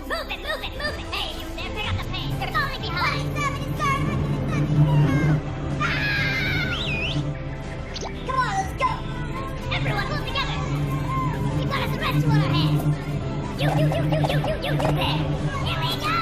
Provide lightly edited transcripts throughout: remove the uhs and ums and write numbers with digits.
Move it, move it, move it! Hey, you there, pick up the pace! You're falling behind! Come on, let's go! Everyone, move together! We've got a threat on our hands! You there! Here we go!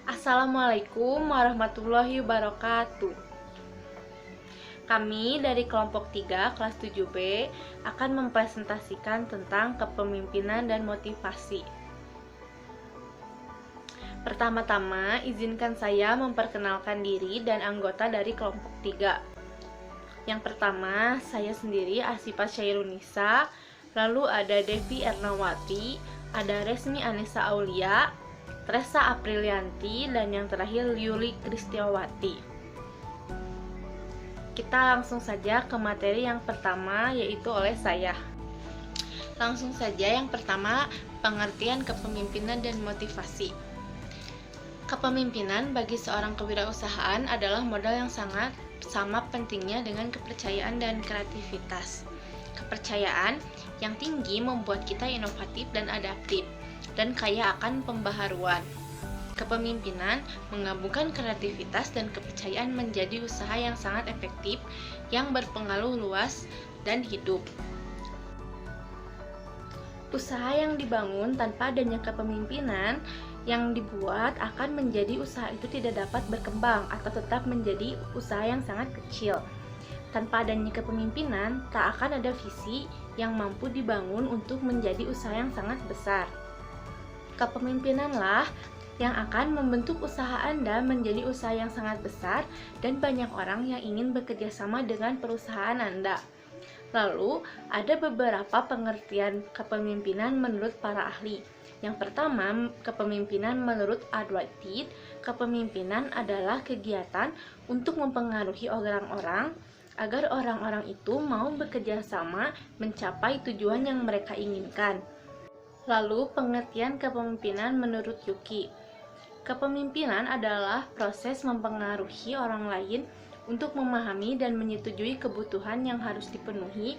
Assalamualaikum warahmatullahi wabarakatuh. Kami dari kelompok 3 kelas 7B akan mempresentasikan tentang kepemimpinan dan motivasi. Pertama-tama, izinkan saya memperkenalkan diri dan anggota dari kelompok 3. Yang pertama, saya sendiri Asyifa Syairunisa, lalu ada Devi Ernawati, ada Resmi Anissa Aulia, Tresa Aprilianti, dan yang terakhir Yuli Kristiawati. Kita langsung saja ke materi yang pertama, yaitu oleh saya. Langsung saja, yang pertama, pengertian kepemimpinan dan motivasi. Kepemimpinan bagi seorang kewirausahaan adalah modal yang sangat sama pentingnya dengan kepercayaan dan kreativitas. Kepercayaan yang tinggi membuat kita inovatif dan adaptif, dan kaya akan pembaharuan. Kepemimpinan menggabungkan kreativitas dan kepercayaan menjadi usaha yang sangat efektif, yang berpengaruh luas dan hidup. Usaha yang dibangun tanpa adanya kepemimpinan yang dibuat akan menjadi usaha itu tidak dapat berkembang atau tetap menjadi usaha yang sangat kecil. Tanpa adanya kepemimpinan, tak akan ada visi yang mampu dibangun untuk menjadi usaha yang sangat besar. Kepemimpinanlah yang akan membentuk usaha Anda menjadi usaha yang sangat besar dan banyak orang yang ingin bekerja sama dengan perusahaan Anda. Lalu, ada beberapa pengertian kepemimpinan menurut para ahli. Yang pertama, kepemimpinan menurut Edward Teed. Kepemimpinan adalah kegiatan untuk mempengaruhi orang-orang agar orang-orang itu mau bekerja sama mencapai tujuan yang mereka inginkan. Lalu, pengertian kepemimpinan menurut Yuki. Kepemimpinan adalah proses mempengaruhi orang lain untuk memahami dan menyetujui kebutuhan yang harus dipenuhi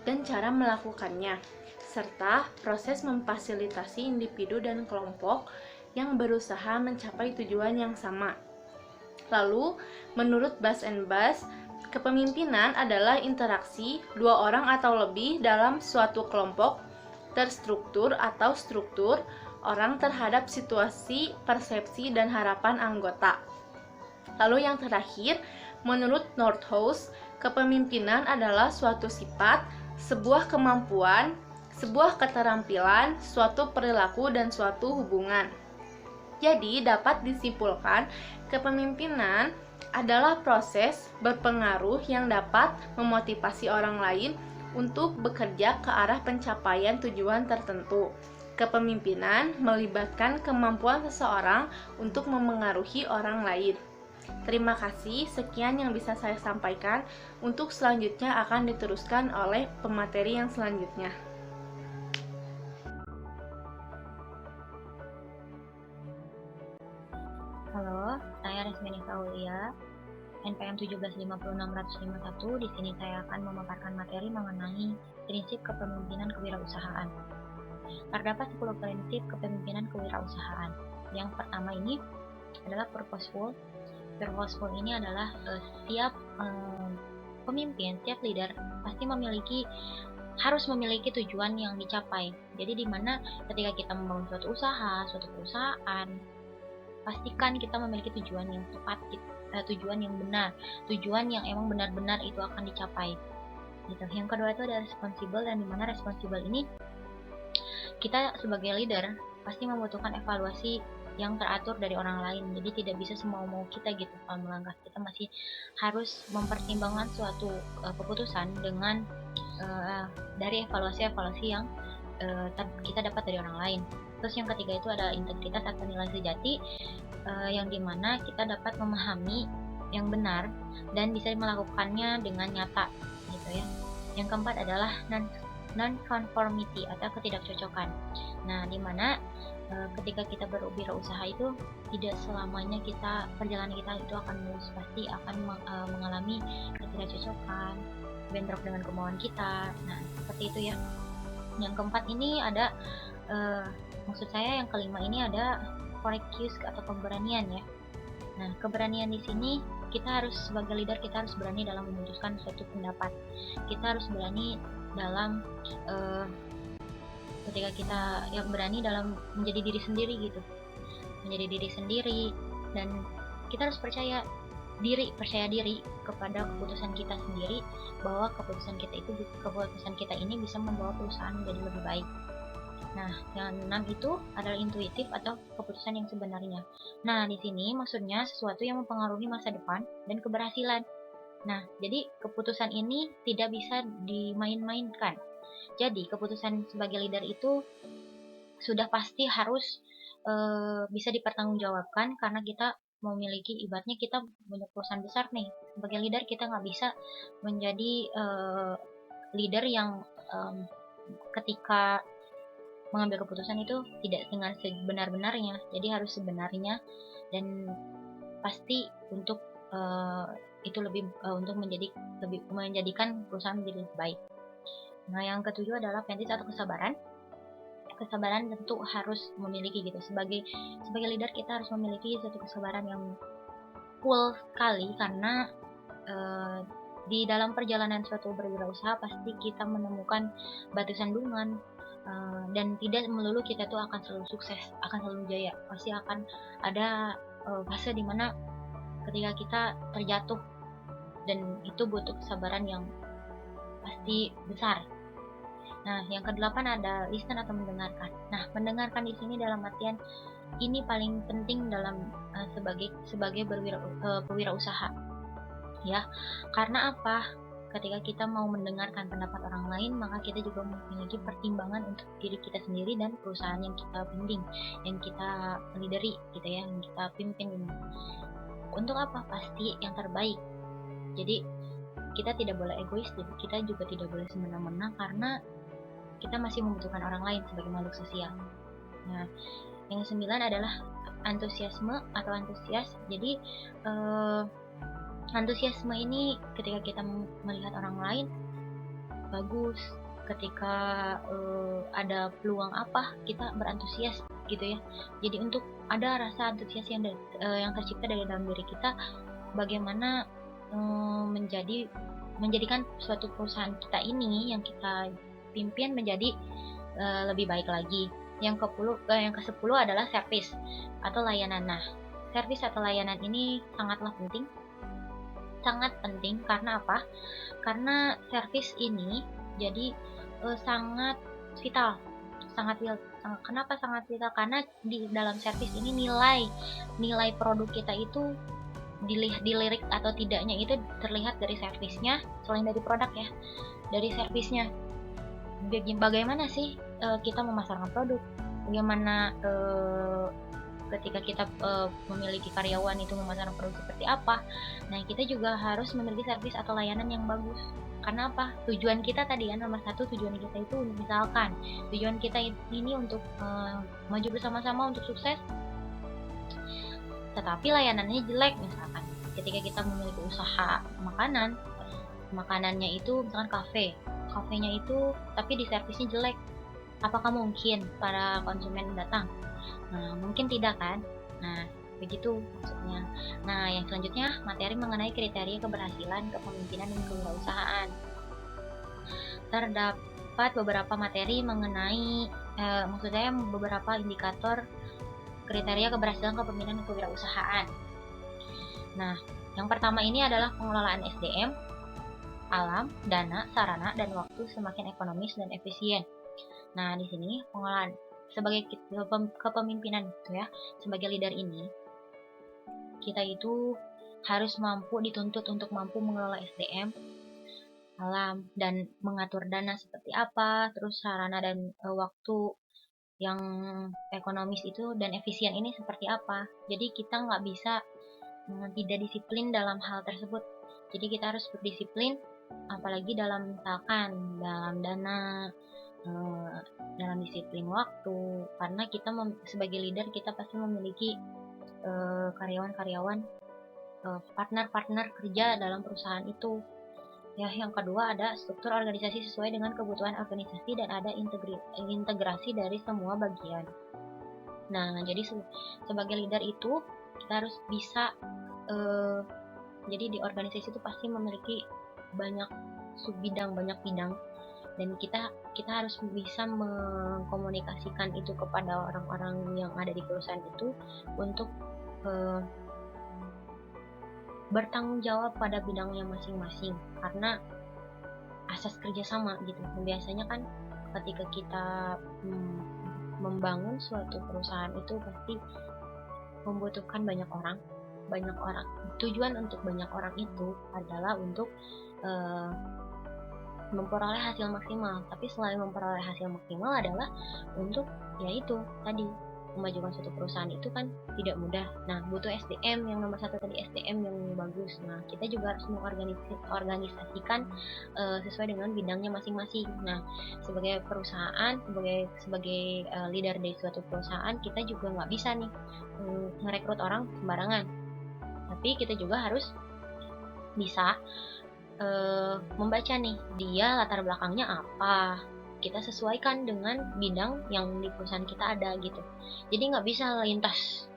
dan cara melakukannya, serta proses memfasilitasi individu dan kelompok yang berusaha mencapai tujuan yang sama. Lalu, menurut Bass and Bass, kepemimpinan adalah interaksi dua orang atau lebih dalam suatu kelompok terstruktur atau struktur orang terhadap situasi, persepsi, dan harapan anggota. Lalu yang terakhir, menurut Nordhaus, kepemimpinan adalah suatu sifat, sebuah kemampuan, sebuah keterampilan, suatu perilaku, dan suatu hubungan. Jadi, dapat disimpulkan, kepemimpinan adalah proses berpengaruh yang dapat memotivasi orang lain untuk bekerja ke arah pencapaian tujuan tertentu. Kepemimpinan melibatkan kemampuan seseorang untuk memengaruhi orang lain. Terima kasih, sekian yang bisa saya sampaikan. Untuk selanjutnya akan diteruskan oleh pemateri yang selanjutnya. Halo, saya Resmi Anissa Aulia, NPM 1750651. Di sini saya akan memaparkan materi mengenai prinsip kepemimpinan kewirausahaan. Terdapat 10 prinsip kepemimpinan kewirausahaan. Yang pertama ini adalah purposeful. Purposeful ini adalah setiap pemimpin, setiap leader pasti harus memiliki tujuan yang dicapai. Jadi di mana ketika kita membangun suatu usaha, suatu perusahaan, pastikan kita memiliki tujuan yang tepat, tujuan yang benar, tujuan yang emang benar-benar itu akan dicapai. gitu. Yang kedua itu ada responsible, dan dimana responsible ini kita sebagai leader pasti membutuhkan evaluasi yang teratur dari orang lain. Jadi tidak bisa semau-mau kita gitu kalau melangkah. Kita masih harus mempertimbangkan suatu keputusan dengan dari evaluasi-evaluasi yang kita dapat dari orang lain. Terus yang ketiga itu adalah integritas atau nilai sejati, yang dimana kita dapat memahami yang benar dan bisa melakukannya dengan nyata gitu ya. Yang keempat adalah non-conformity atau ketidakcocokan. Nah, dimana ketika kita berwirausaha itu tidak selamanya perjalanan kita itu akan mulus, pasti akan mengalami ketidakcocokan, bentrok dengan kemauan kita. Nah, seperti itu ya. Yang keempat ini ada maksud saya yang kelima ini ada courageous atau keberanian ya. Nah, keberanian di sini kita harus sebagai leader, kita harus berani dalam memutuskan suatu pendapat. Kita harus berani dalam ketika kita berani dalam menjadi diri sendiri gitu, menjadi diri sendiri, dan kita harus percaya diri kepada keputusan kita sendiri, bahwa keputusan kita ini bisa membawa perusahaan menjadi lebih baik. Nah, yang 6 itu adalah intuitif atau keputusan yang sebenarnya. Nah, di sini maksudnya sesuatu yang mempengaruhi masa depan dan keberhasilan. Nah, jadi keputusan ini tidak bisa dimain-mainkan. Jadi, keputusan sebagai leader itu sudah pasti harus bisa dipertanggungjawabkan, karena kita memiliki, ibaratnya kita punya perusahaan besar nih. Sebagai leader kita nggak bisa menjadi leader yang ketika mengambil keputusan itu tidak dengan sebenar-benarnya. Jadi harus sebenarnya, dan pasti untuk itu lebih untuk menjadikan perusahaan menjadi lebih baik. Nah, yang ketujuh adalah patience atau kesabaran. Kesabaran tentu harus memiliki gitu. Sebagai leader kita harus memiliki satu kesabaran yang full sekali, karena di dalam perjalanan suatu berwirausaha pasti kita menemukan batu sandungan, dan tidak melulu kita tuh akan selalu sukses, akan selalu jaya. Pasti akan ada fase dimana ketika kita terjatuh, dan itu butuh kesabaran yang pasti besar. Nah, yang kedelapan ada listen atau mendengarkan. Nah, mendengarkan di sini dalam artian ini paling penting dalam sebagai berwirausaha. Ya, karena apa? Ketika kita mau mendengarkan pendapat orang lain, maka kita juga memiliki pertimbangan untuk diri kita sendiri dan perusahaan yang kita bimbing, yang kita lideri gitu ya, yang kita pimpin ini. Untuk apa? Pasti yang terbaik. Jadi kita tidak boleh egois, kita juga tidak boleh semena-mena, karena kita masih membutuhkan orang lain sebagai makhluk sosial. Nah, yang kesembilan adalah antusiasme atau antusias. Jadi antusiasme ini ketika kita melihat orang lain bagus, ketika ada peluang apa, kita berantusias gitu ya. Jadi untuk ada rasa antusias yang tercipta dari dalam diri kita, bagaimana menjadikan suatu perusahaan kita ini yang kita pimpin menjadi lebih baik lagi. Yang ke-10 adalah service atau layanan. Nah, service atau layanan ini sangatlah penting. Sangat penting karena apa? Karena service ini jadi sangat vital. Kenapa sangat vital? Karena di dalam service ini nilai produk kita itu dilirik atau tidaknya itu terlihat dari servisnya, selain dari produk ya, dari servisnya. Bagaimana sih kita memasarkan produk, bagaimana ketika kita memiliki karyawan itu memasarkan produk seperti apa. Nah, kita juga harus memiliki servis atau layanan yang bagus. Karena apa? Tujuan kita tadi ya, nomor 1 tujuan kita itu misalkan tujuan kita ini untuk maju bersama-sama untuk sukses, tetapi layanannya jelek. Misalkan ketika kita memiliki usaha makanannya itu misalkan kafenya itu tapi di servisnya jelek, apakah mungkin para konsumen datang? Nah, mungkin tidak kan? Nah, begitu maksudnya. Nah, yang selanjutnya materi mengenai kriteria keberhasilan kepemimpinan dan kewirausahaan. Terdapat beberapa materi mengenai maksud saya beberapa indikator kriteria keberhasilan kepemimpinan dan kewirausahaan. Nah, yang pertama ini adalah pengelolaan SDM. alam, dana, sarana, dan waktu semakin ekonomis dan efisien. Nah, di sini pengolahan sebagai kepemimpinan gitu ya, sebagai leader ini, kita itu harus dituntut untuk mampu mengelola SDM, alam, dan mengatur dana seperti apa, terus sarana dan waktu yang ekonomis itu dan efisien ini seperti apa. Jadi kita nggak bisa tidak disiplin dalam hal tersebut. Jadi kita harus berdisiplin, apalagi dalam misalkan dalam dana, dalam disiplin waktu, karena kita sebagai leader kita pasti memiliki karyawan-karyawan, partner-partner kerja dalam perusahaan itu. Ya, yang kedua ada struktur organisasi sesuai dengan kebutuhan organisasi dan ada integrasi dari semua bagian. Nah, jadi sebagai leader itu kita harus bisa jadi di organisasi itu pasti memiliki banyak subbidang, banyak bidang, dan kita harus bisa mengkomunikasikan itu kepada orang-orang yang ada di perusahaan itu untuk bertanggung jawab pada bidangnya masing-masing, karena asas kerjasama gitu. Biasanya kan ketika kita membangun suatu perusahaan itu pasti membutuhkan banyak orang. Tujuan untuk banyak orang itu adalah untuk memperoleh hasil maksimal. Tapi selain memperoleh hasil maksimal adalah untuk yaitu tadi memajukan suatu perusahaan itu kan tidak mudah. Nah, butuh SDM, yang nomor satu tadi SDM yang bagus. Nah, kita juga harus mengorganisasikan sesuai dengan bidangnya masing-masing. Nah, sebagai perusahaan, sebagai leader dari suatu perusahaan, kita juga nggak bisa nih merekrut orang sembarangan. Tapi kita juga harus bisa membaca nih, dia latar belakangnya apa, kita sesuaikan dengan bidang yang di perusahaan kita ada gitu. Jadi nggak bisa lintas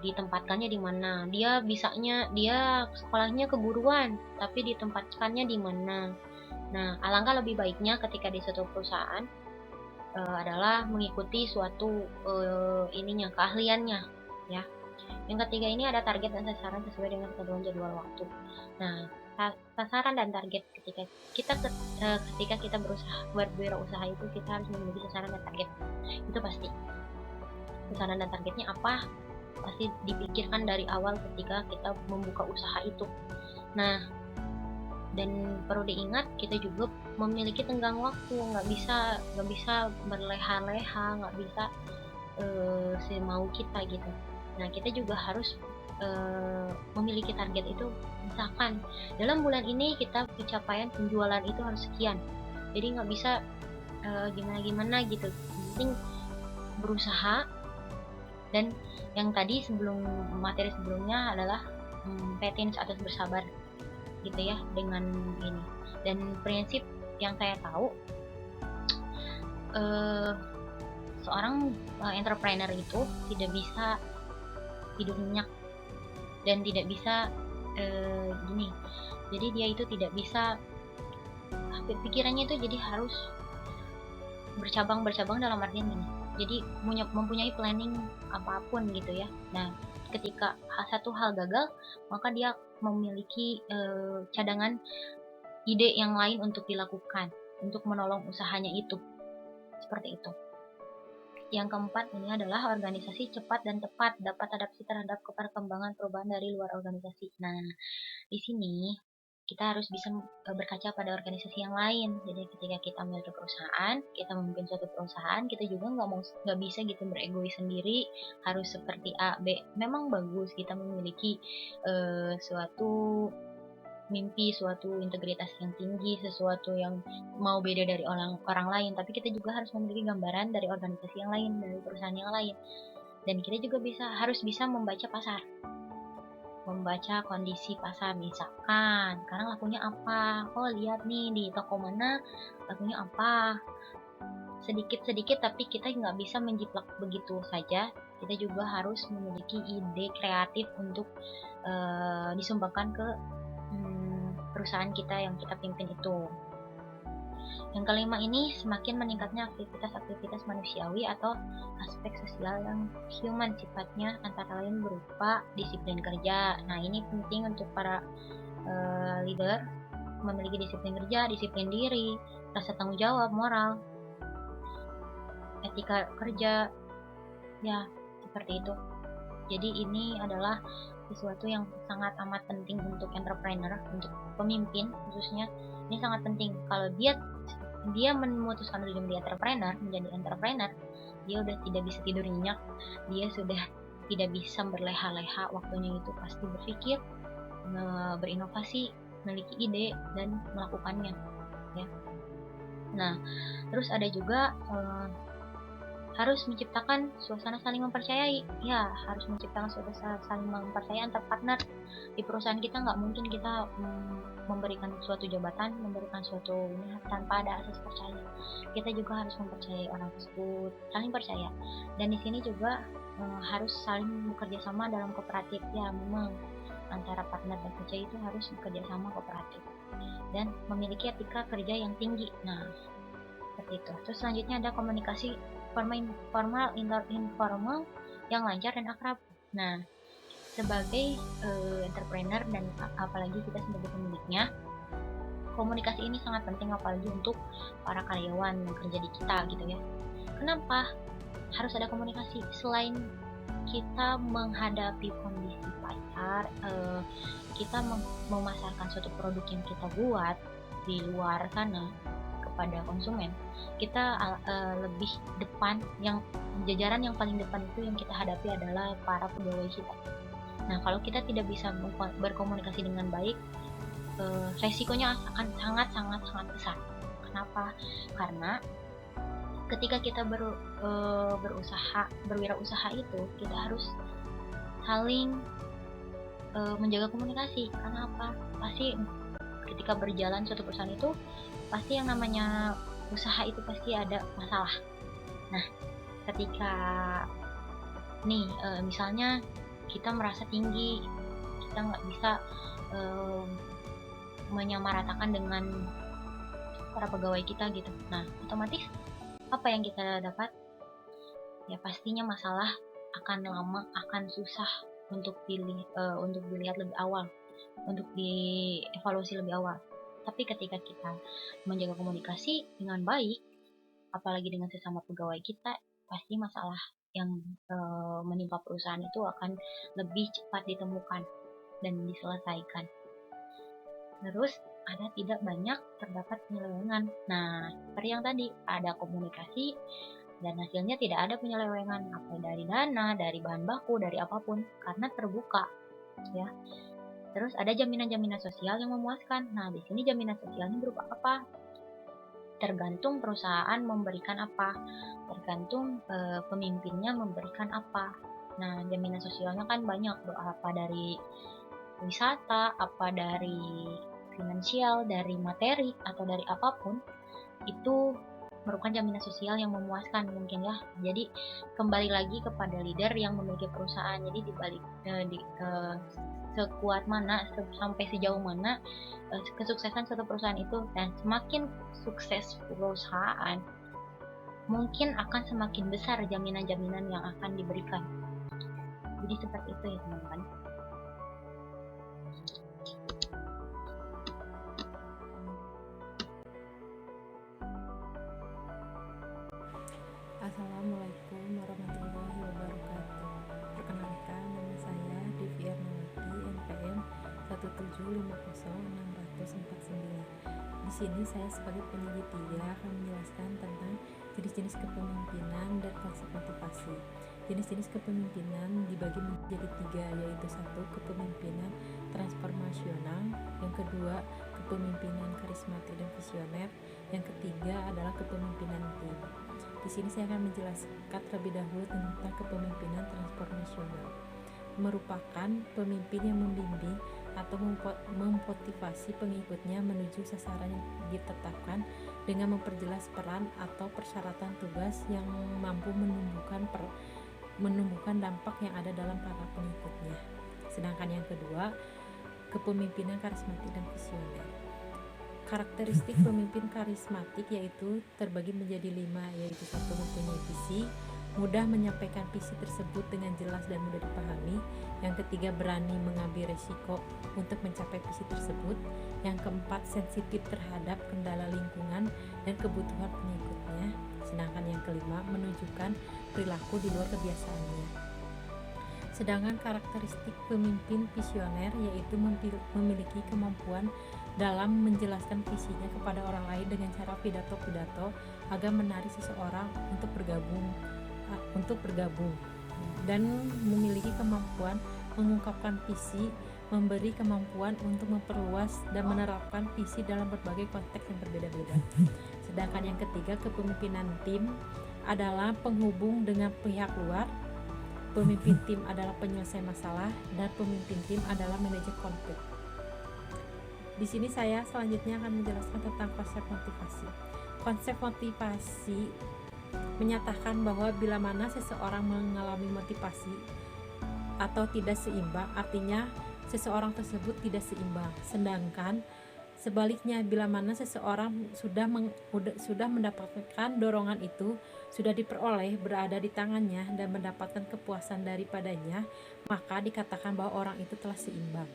ditempatkannya di mana. Dia sekolahnya keguruan, tapi ditempatkannya di mana. Nah, alangkah lebih baiknya ketika di suatu perusahaan adalah mengikuti suatu keahliannya ya. Yang ketiga ini ada target dan sasaran sesuai dengan ketentuan jadwal waktu. Nah, sasaran dan target ketika kita berwirausaha itu kita harus memiliki sasaran dan target. Itu pasti. Sasaran dan targetnya apa? Pasti dipikirkan dari awal ketika kita membuka usaha itu. Nah, dan perlu diingat kita juga memiliki tenggang waktu, nggak bisa berleha-leha, nggak bisa semau kita gitu. Nah, kita juga harus memiliki target itu, misalkan dalam bulan ini kita pencapaian penjualan itu harus sekian. Jadi nggak bisa gimana-gimana gitu. Penting berusaha. Dan yang tadi materi sebelumnya adalah patience atau bersabar gitu ya dengan ini. Dan prinsip yang saya tahu, seorang entrepreneur itu tidak bisa tidur nyenyak dan tidak bisa jadi dia itu tidak bisa, pikirannya itu jadi harus bercabang dalam artian gini, jadi mempunyai planning apapun gitu ya. Nah, ketika satu hal gagal, maka dia memiliki cadangan ide yang lain untuk dilakukan untuk menolong usahanya itu, seperti itu. Yang keempat ini adalah organisasi cepat dan tepat, dapat adaptasi terhadap perkembangan perubahan dari luar organisasi. Nah, di sini kita harus bisa berkaca pada organisasi yang lain. Jadi ketika kita memiliki perusahaan, kita memimpin suatu perusahaan, kita juga nggak bisa gitu beregois sendiri, harus seperti A, B. Memang bagus kita memiliki suatu mimpi, suatu integritas yang tinggi, sesuatu yang mau beda dari orang lain, tapi kita juga harus memiliki gambaran dari organisasi yang lain, dari perusahaan yang lain. Dan kita juga harus bisa membaca pasar, membaca kondisi pasar. Misalkan sekarang lakunya apa, lihat nih di toko mana lakunya apa, sedikit-sedikit, tapi kita nggak bisa menjiplak begitu saja. Kita juga harus memiliki ide kreatif untuk disumbangkan ke perusahaan kita yang kita pimpin itu. Yang kelima ini semakin meningkatnya aktivitas manusiawi atau aspek sosial yang human sifatnya, antara lain berupa disiplin kerja. Nah, ini penting untuk para leader memiliki disiplin kerja, disiplin diri, rasa tanggung jawab, moral, etika kerja, ya seperti itu. Jadi ini adalah sesuatu yang sangat amat penting untuk entrepreneur, untuk pemimpin khususnya. Ini sangat penting. Kalau dia memutuskan untuk menjadi entrepreneur, dia udah tidak bisa tidur nyenyak, dia sudah tidak bisa berleha-leha, waktunya itu pasti berpikir, berinovasi, memiliki ide dan melakukannya, ya. Nah, terus ada juga harus menciptakan suasana saling mempercayai. Ya, harus menciptakan suasana saling mempercayai antar partner. Di perusahaan kita nggak mungkin kita memberikan suatu jabatan, memberikan suatu ini tanpa ada asas percaya. Kita juga harus mempercayai orang tersebut, saling percaya. Dan di sini juga harus saling bekerja sama dalam kooperatif. Ya, memang antara partner dan kerja itu harus bekerja sama kooperatif dan memiliki etika kerja yang tinggi. Nah, seperti itu. Terus selanjutnya ada komunikasi formal, informal yang lancar dan akrab. Nah, sebagai entrepreneur dan apalagi kita sebagai pemiliknya, komunikasi ini sangat penting apalagi untuk para karyawan yang kerja di kita gitu ya. Kenapa harus ada komunikasi? Selain kita menghadapi kondisi pasar, kita memasarkan suatu produk yang kita buat di luar sana kepada konsumen, kita lebih depan, yang jajaran yang paling depan itu yang kita hadapi adalah para pegawai kita. Nah, kalau kita tidak bisa berkomunikasi dengan baik, resikonya akan sangat besar. Kenapa? Karena ketika kita berwirausaha itu, kita harus saling menjaga komunikasi. Karena apa? Pasti ketika berjalan suatu perusahaan itu, pasti yang namanya usaha itu pasti ada masalah. Nah, ketika misalnya kita merasa tinggi, kita nggak bisa menyamaratakan dengan para pegawai kita gitu. Nah, otomatis apa yang kita dapat? Ya pastinya masalah akan lama, akan susah untuk dilihat lebih awal, untuk dievaluasi lebih awal. Tapi ketika kita menjaga komunikasi dengan baik, apalagi dengan sesama pegawai kita, pasti masalah yang menimpa perusahaan itu akan lebih cepat ditemukan dan diselesaikan. Terus ada tidak banyak terdapat penyelewengan. Nah, seperti yang tadi, ada komunikasi dan hasilnya tidak ada penyelewengan, apa dari dana, dari bahan baku, dari apapun, karena terbuka, ya. Terus ada jaminan-jaminan sosial yang memuaskan. Nah, di sini jaminan sosialnya berupa apa? Tergantung perusahaan memberikan apa, tergantung pemimpinnya memberikan apa. Nah, jaminan sosialnya kan banyak, apa dari wisata, apa dari finansial, dari materi, atau dari apapun, itu merupakan jaminan sosial yang memuaskan mungkin ya. Jadi kembali lagi kepada leader yang memiliki perusahaan. Jadi dibalik sekuat mana, sampai sejauh mana kesuksesan suatu perusahaan itu, dan semakin sukses perusahaan, mungkin akan semakin besar jaminan-jaminan yang akan diberikan. Jadi seperti itu ya teman-teman. Assalamualaikum warahmatullahi wabarakatuh. Perkenalkan, nama saya Devi Ernawati, NPM 1750649. Di sini saya sebagai penyedia 3 akan menjelaskan tentang jenis-jenis kepemimpinan dan konsep motivasi. Jenis-jenis kepemimpinan dibagi menjadi 3, yaitu 1. Kepemimpinan transformasional, yang kedua kepemimpinan karismatik dan visioner, yang ketiga adalah kepemimpinan tim. Di sini saya akan menjelaskan terlebih dahulu tentang kepemimpinan transformasional. Merupakan pemimpin yang membimbing atau memotivasi pengikutnya menuju sasaran yang ditetapkan dengan memperjelas peran atau persyaratan tugas yang mampu menumbuhkan dampak yang ada dalam para pengikutnya. Sedangkan yang kedua, kepemimpinan karismatik dan visioner. Karakteristik pemimpin karismatik yaitu terbagi menjadi 5, yaitu 1. Mempunyai visi, mudah menyampaikan visi tersebut dengan jelas dan mudah dipahami. Yang ketiga, berani mengambil resiko untuk mencapai visi tersebut. Yang keempat, sensitif terhadap kendala lingkungan dan kebutuhan pengikutnya. Sedangkan yang kelima, menunjukkan perilaku di luar kebiasaannya. Sedangkan karakteristik pemimpin visioner yaitu memiliki kemampuan dalam menjelaskan visinya kepada orang lain dengan cara pidato-pidato agar menarik seseorang untuk bergabung dan memiliki kemampuan mengungkapkan visi, memberi kemampuan untuk memperluas dan menerapkan visi dalam berbagai konteks yang berbeda-beda. Sedangkan yang ketiga, kepemimpinan tim adalah penghubung dengan pihak luar. Pemimpin tim adalah penyelesai masalah dan pemimpin tim adalah manajer konflik. Di sini saya selanjutnya akan menjelaskan tentang konsep motivasi. Konsep motivasi menyatakan bahwa bila mana seseorang mengalami motivasi atau tidak seimbang, artinya seseorang tersebut tidak seimbang. Sedangkan sebaliknya, bila mana seseorang sudah mendapatkan dorongan itu, sudah diperoleh, berada di tangannya dan mendapatkan kepuasan daripadanya, maka dikatakan bahwa orang itu telah seimbang.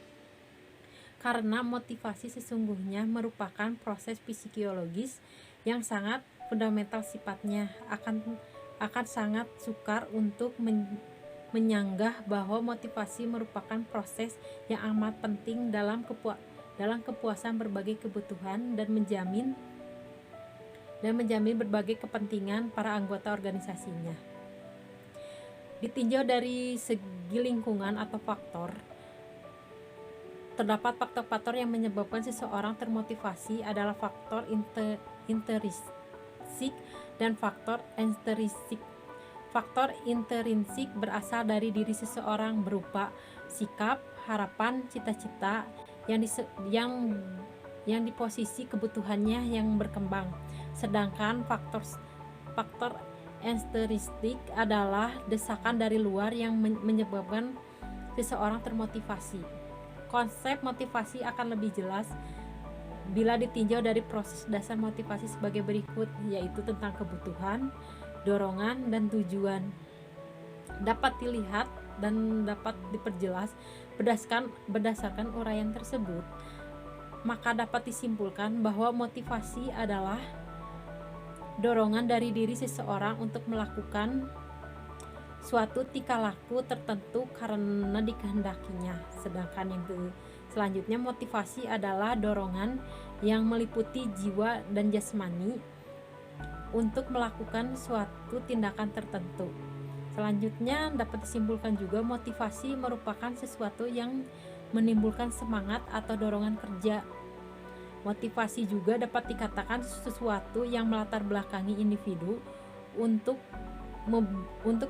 Karena motivasi sesungguhnya merupakan proses psikologis yang sangat fundamental sifatnya, akan sangat sukar untuk menyanggah bahwa motivasi merupakan proses yang amat penting dalam kepuasan berbagai kebutuhan dan menjamin berbagai kepentingan para anggota organisasinya. Ditinjau dari segi lingkungan atau faktor, terdapat faktor-faktor yang menyebabkan seseorang termotivasi adalah faktor intrinsik dan faktor ekstrinsik. Faktor intrinsik berasal dari diri seseorang berupa sikap, harapan, cita-cita yang di posisi kebutuhannya yang berkembang. Sedangkan faktor ekstrinsik adalah desakan dari luar yang menyebabkan seseorang termotivasi. Konsep motivasi akan lebih jelas bila ditinjau dari proses dasar motivasi sebagai berikut, yaitu tentang kebutuhan, dorongan, dan tujuan. Dapat dilihat dan dapat diperjelas berdasarkan uraian tersebut, maka dapat disimpulkan bahwa motivasi adalah dorongan dari diri seseorang untuk melakukan suatu tingkah laku tertentu karena dikehendakinya. Sedangkan yang selanjutnya, motivasi adalah dorongan yang meliputi jiwa dan jasmani untuk melakukan suatu tindakan tertentu. Selanjutnya dapat disimpulkan juga motivasi merupakan sesuatu yang menimbulkan semangat atau dorongan kerja. Motivasi juga dapat dikatakan sesuatu yang melatar belakangi individu untuk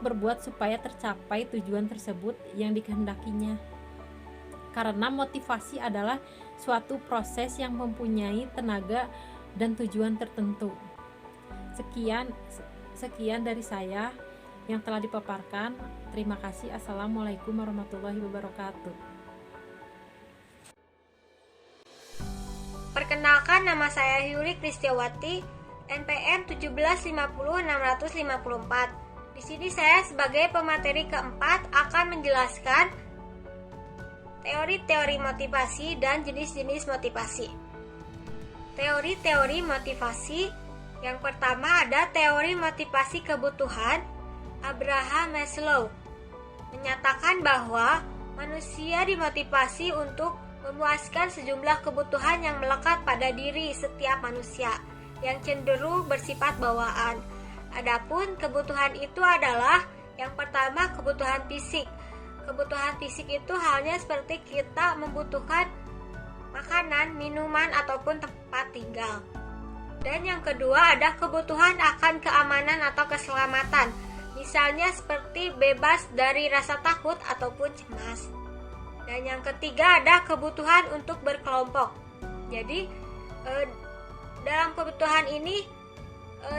berbuat supaya tercapai tujuan tersebut yang dikehendakinya. Karena motivasi adalah suatu proses yang mempunyai tenaga dan tujuan tertentu. Sekian dari saya yang telah dipaparkan. Terima kasih. Assalamualaikum warahmatullahi wabarakatuh. Perkenalkan, nama saya Yuri Kristiawati, NPM 1750654. Di sini saya sebagai pemateri keempat akan menjelaskan teori-teori motivasi dan jenis-jenis motivasi. Teori-teori motivasi yang pertama ada teori motivasi kebutuhan. Abraham Maslow menyatakan bahwa manusia dimotivasi untuk memuaskan sejumlah kebutuhan yang melekat pada diri setiap manusia yang cenderung bersifat bawaan. Adapun kebutuhan itu adalah yang pertama, kebutuhan fisik. Kebutuhan fisik itu halnya seperti kita membutuhkan makanan, minuman, ataupun tempat tinggal. Dan yang kedua ada kebutuhan akan keamanan atau keselamatan. Misalnya seperti bebas dari rasa takut ataupun cemas. Dan yang ketiga ada kebutuhan untuk berkelompok. Jadi dalam kebutuhan ini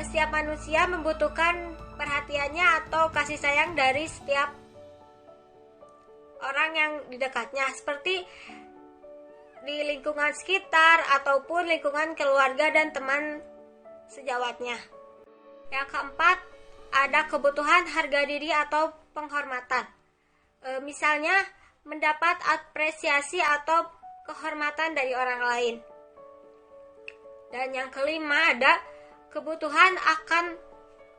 setiap manusia membutuhkan perhatiannya atau kasih sayang dari setiap orang yang di dekatnya, seperti di lingkungan sekitar ataupun lingkungan keluarga dan teman sejawatnya. Yang keempat ada kebutuhan harga diri atau penghormatan. Misalnya mendapat apresiasi atau kehormatan dari orang lain. Dan yang kelima ada kebutuhan akan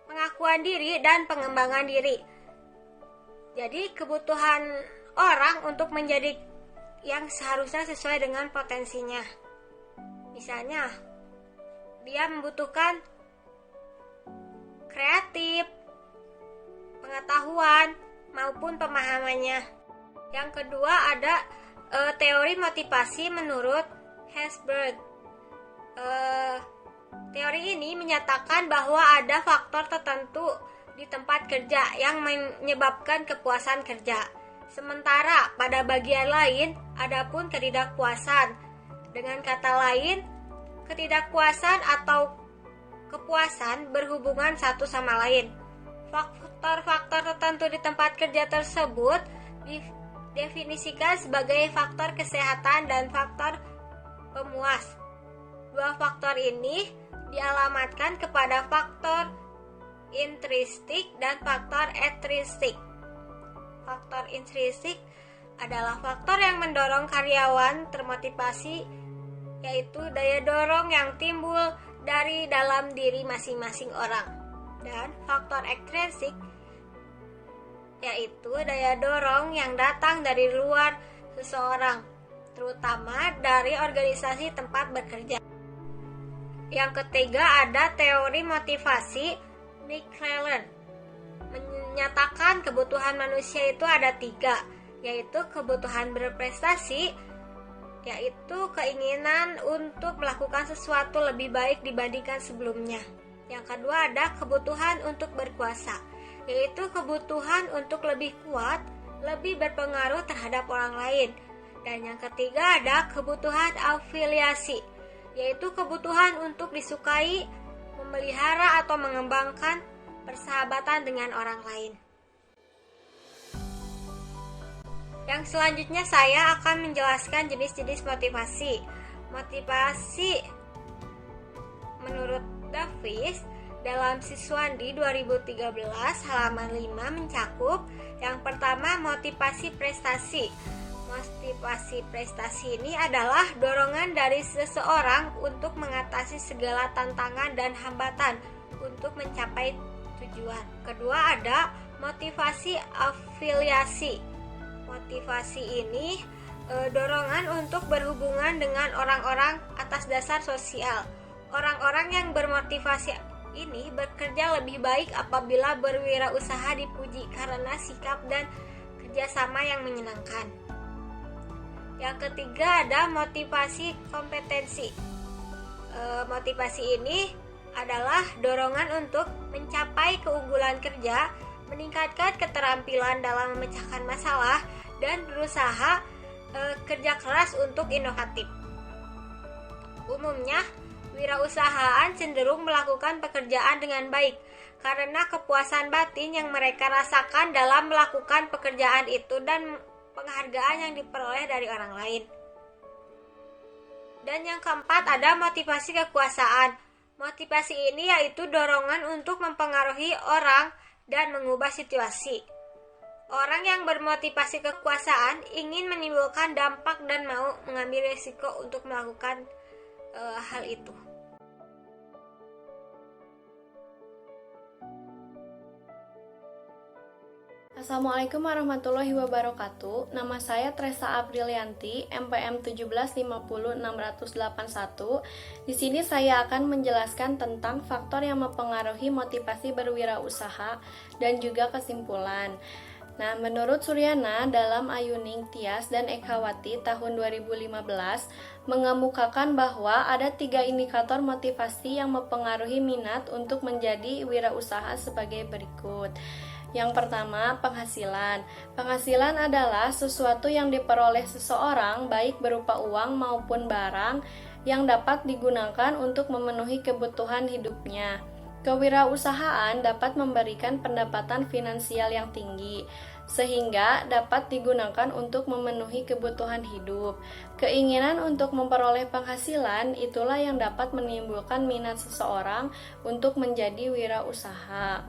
pengakuan diri dan pengembangan diri. Jadi kebutuhan orang untuk menjadi yang seharusnya sesuai dengan potensinya. Misalnya, dia membutuhkan kreatif, pengetahuan, maupun pemahamannya. Yang kedua ada teori motivasi menurut Herzberg. Teori ini menyatakan bahwa ada faktor tertentu di tempat kerja yang menyebabkan kepuasan kerja. Sementara pada bagian lain adapun ketidakpuasan. Dengan kata lain, ketidakpuasan atau kepuasan berhubungan satu sama lain. Faktor-faktor tertentu di tempat kerja tersebut didefinisikan sebagai faktor kesehatan dan faktor pemuas. Dua faktor ini dialamatkan kepada faktor intrinsik dan faktor ekstrinsik. Faktor intrinsik adalah faktor yang mendorong karyawan termotivasi, yaitu daya dorong yang timbul dari dalam diri masing-masing orang. Dan faktor ekstrinsik yaitu daya dorong yang datang dari luar seseorang, terutama dari organisasi tempat bekerja. Yang ketiga ada teori motivasi McClellan. Menyatakan kebutuhan manusia itu ada 3, yaitu kebutuhan berprestasi, yaitu keinginan untuk melakukan sesuatu lebih baik dibandingkan sebelumnya. Yang kedua ada kebutuhan untuk berkuasa, yaitu kebutuhan untuk lebih kuat, lebih berpengaruh terhadap orang lain. Dan yang ketiga ada kebutuhan afiliasi, yaitu kebutuhan untuk disukai, memelihara atau mengembangkan persahabatan dengan orang lain. Yang selanjutnya saya akan menjelaskan jenis-jenis motivasi. Motivasi menurut Davis dalam Siswandi 2013 halaman 5 mencakup yang pertama motivasi prestasi. Motivasi prestasi ini adalah dorongan dari seseorang untuk mengatasi segala tantangan dan hambatan untuk mencapai tujuan. Kedua ada motivasi afiliasi. Motivasi ini dorongan untuk berhubungan dengan orang-orang atas dasar sosial. Orang-orang yang bermotivasi ini bekerja lebih baik apabila berwirausaha dipuji karena sikap dan kerjasama yang menyenangkan. Yang ketiga ada motivasi kompetensi. Motivasi ini adalah dorongan untuk mencapai keunggulan kerja, meningkatkan keterampilan dalam memecahkan masalah, dan berusaha kerja keras untuk inovatif. Umumnya, wirausahaan cenderung melakukan pekerjaan dengan baik karena kepuasan batin yang mereka rasakan dalam melakukan pekerjaan itu dan penghargaan yang diperoleh dari orang lain. Dan yang keempat ada motivasi kekuasaan. Motivasi ini yaitu dorongan untuk mempengaruhi orang dan mengubah situasi. Orang yang bermotivasi kekuasaan ingin menimbulkan dampak dan mau mengambil risiko untuk melakukan hal itu. Assalamualaikum warahmatullahi wabarakatuh. Nama saya Tresa Aprilianti, MPM 1750681. Di sini saya akan menjelaskan tentang faktor yang mempengaruhi motivasi berwirausaha dan juga kesimpulan. Nah, menurut Suryana dalam Ayuning Tias dan Ekawati tahun 2015 mengemukakan bahwa ada 3 indikator motivasi yang mempengaruhi minat untuk menjadi wirausaha sebagai berikut. Yang pertama, penghasilan. Penghasilan adalah sesuatu yang diperoleh seseorang baik berupa uang maupun barang yang dapat digunakan untuk memenuhi kebutuhan hidupnya. Kewirausahaan dapat memberikan pendapatan finansial yang tinggi, sehingga dapat digunakan untuk memenuhi kebutuhan hidup. Keinginan untuk memperoleh penghasilan itulah yang dapat menimbulkan minat seseorang untuk menjadi wirausaha.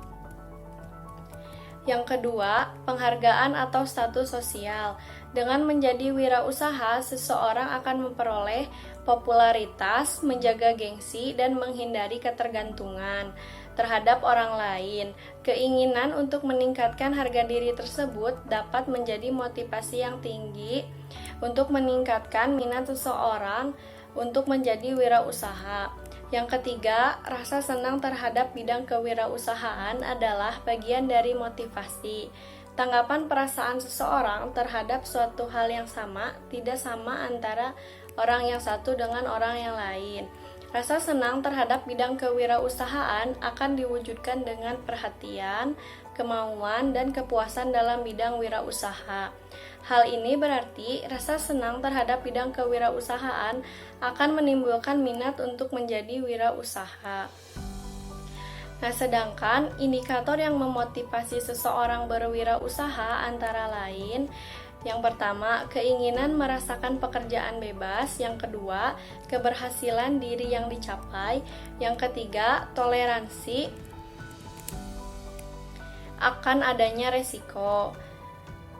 Yang kedua, penghargaan atau status sosial. Dengan menjadi wirausaha, seseorang akan memperoleh popularitas, menjaga gengsi, dan menghindari ketergantungan terhadap orang lain. Keinginan untuk meningkatkan harga diri tersebut dapat menjadi motivasi yang tinggi untuk meningkatkan minat seseorang untuk menjadi wirausaha. Yang ketiga, rasa senang terhadap bidang kewirausahaan adalah bagian dari motivasi. Tanggapan perasaan seseorang terhadap suatu hal yang sama tidak sama antara orang yang satu dengan orang yang lain. Rasa senang terhadap bidang kewirausahaan akan diwujudkan dengan perhatian, kemauan, dan kepuasan dalam bidang wirausaha. Hal ini berarti rasa senang terhadap bidang kewirausahaan akan menimbulkan minat untuk menjadi wirausaha. Nah, sedangkan indikator yang memotivasi seseorang berwirausaha antara lain, yang pertama, keinginan merasakan pekerjaan bebas. Yang kedua, keberhasilan diri yang dicapai. Yang ketiga, toleransi akan adanya resiko.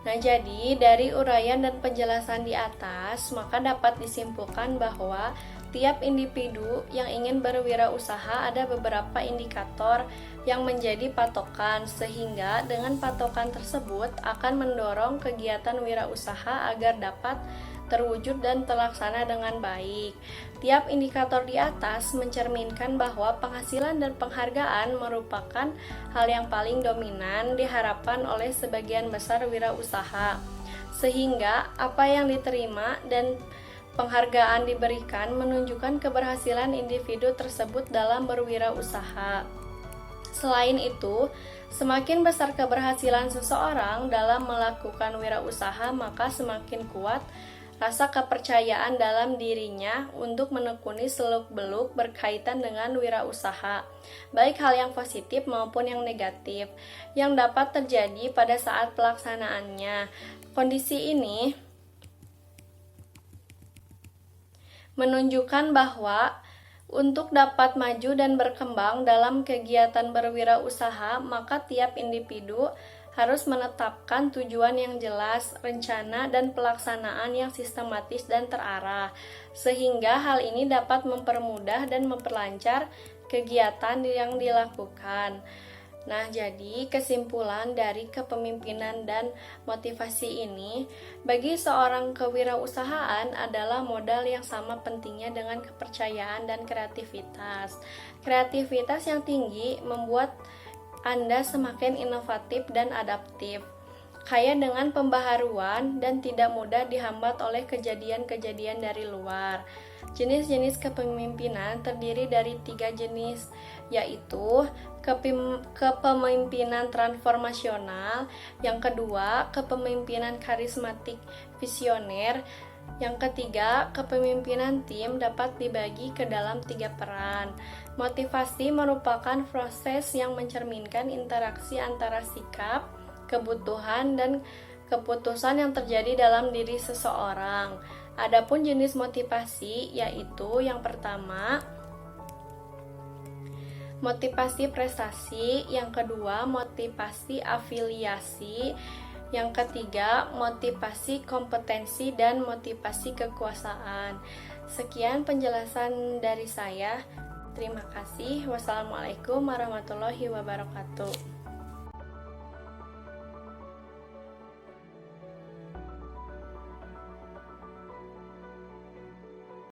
Nah, jadi dari uraian dan penjelasan di atas, maka dapat disimpulkan bahwa tiap individu yang ingin berwirausaha ada beberapa indikator yang menjadi patokan, sehingga dengan patokan tersebut akan mendorong kegiatan wirausaha agar dapat terwujud dan terlaksana dengan baik. Tiap indikator di atas mencerminkan bahwa penghasilan dan penghargaan merupakan hal yang paling dominan diharapkan oleh sebagian besar wirausaha, sehingga apa yang diterima dan penghargaan diberikan menunjukkan keberhasilan individu tersebut dalam berwirausaha. Selain itu, semakin besar keberhasilan seseorang dalam melakukan wirausaha, maka semakin kuat rasa kepercayaan dalam dirinya untuk menekuni seluk-beluk berkaitan dengan wirausaha, baik hal yang positif maupun yang negatif, yang dapat terjadi pada saat pelaksanaannya. Kondisi ini menunjukkan bahwa untuk dapat maju dan berkembang dalam kegiatan berwirausaha, maka tiap individu harus menetapkan tujuan yang jelas, rencana, dan pelaksanaan yang sistematis dan terarah, sehingga hal ini dapat mempermudah dan memperlancar kegiatan yang dilakukan. Nah, jadi kesimpulan dari kepemimpinan dan motivasi ini, bagi seorang kewirausahaan adalah modal yang sama pentingnya dengan kepercayaan dan kreativitas. Kreativitas yang tinggi membuat Anda semakin inovatif dan adaptif, kaya dengan pembaharuan, dan tidak mudah dihambat oleh kejadian-kejadian dari luar. Jenis-jenis kepemimpinan terdiri dari 3 jenis, yaitu kepemimpinan transformasional, yang kedua, kepemimpinan karismatik visioner, yang ketiga, kepemimpinan tim dapat dibagi ke dalam 3 peran. Motivasi merupakan proses yang mencerminkan interaksi antara sikap, kebutuhan, dan keputusan yang terjadi dalam diri seseorang. Adapun jenis motivasi yaitu yang pertama, motivasi prestasi, yang kedua, motivasi afiliasi, yang ketiga, motivasi kompetensi, dan motivasi kekuasaan. Sekian penjelasan dari saya. Terima kasih. Wassalamualaikum warahmatullahi wabarakatuh.